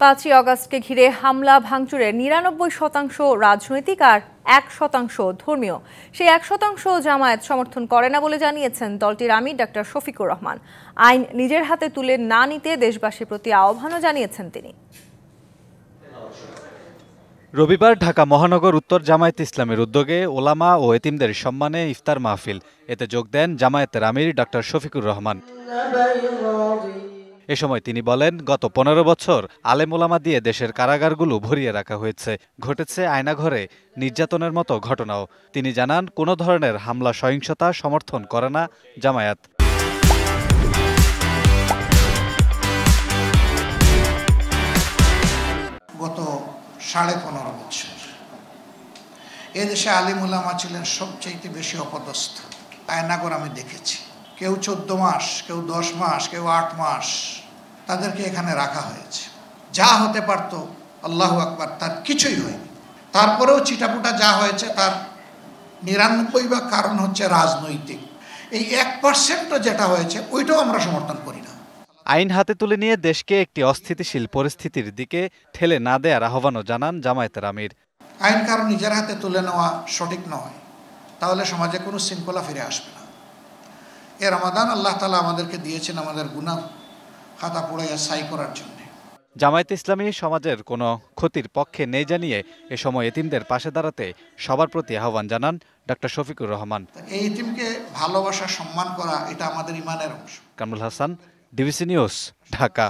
5ই আগস্টকে ঘিরে হামলা ভাঙচুরের 99% রাজনৈতিক আর 1% ধর্মীয়। সেই 1% জামায়াত সমর্থন করে না বলে জানিয়েছেন দলটির আমির ডক্টর শফিকুর রহমান। আইন নিজের হাতে তুলে না নিতে দেশবাসীর প্রতি আহ্বানও জানিয়েছেন তিনি। রবিবার ঢাকা মহানগর উত্তর জামায়াত ইসলামের উদ্যোগে ওলামা ও এতিমদের সম্মানে ইফতার মাহফিল। এতে যোগ দেন জামায়াতের আমির ডক্টর শফিকুর রহমান। এ সময় তিনি বলেন, গত 15 বছর আলেম ওলামা দিয়ে দেশের কারাগারগুলো ভরিয়ে রাখা হয়েছে, ঘটেছে আয়নাঘরে নির্যাতনের মতো ঘটনাও। তিনি জানান, কোনো ধরনের হামলা সহিংসতা সমর্থন করে না জামায়াত। গত 15.5 বছর এদেশে আলেম ওলামা ছিলেন সবচেয়ে বেশি অপদস্থ। আয়নাঘর আমি দেখেছি, কেউ 14 মাস, কেউ 10 মাস, কেউ 8 মাস তাদেরকে এখানে রাখা হয়েছে। যা হতে পারতো, আল্লাহু আকবার, তার কিছুই হয়নি। তারপরেও চিটাপুটা যা হয়েছে তার 99 কারণ হচ্ছে রাজনৈতিক। এই 1% যেটা হয়েছে ওইটাও আমরা সমর্থন করি না। আইন হাতে তুলে নিয়ে দেশকে একটি অস্থিতিশীল পরিস্থিতির দিকে ঠেলে না দেওয়ার আহ্বানও জানান জামায়াতের আমির। আইন কারণ নিজের হাতে তুলে নেওয়া সঠিক নয়, তাহলে সমাজে কোনো শৃঙ্খলা ফিরে আসবে না। এ রমাদান আল্লাহ তাআলা আমাদেরকে দিয়েছেন আমাদের গুনাহ খাতা পুড়াইয়া ছাই করার জন্য। জামায়াত ইসলামী সমাজের কোনো ক্ষতির পক্ষে নেই জানিয়ে এ সময় এতিমদের পাশে দাঁড়াতে সবার প্রতি আহ্বান জানান ডক্টর শফিকুর রহমান। এই এতিমকে ভালোবাসা, সম্মান করা, এটা আমাদের ইমানের অংশ। Kamrul Hasan, DBC news, Dhaka.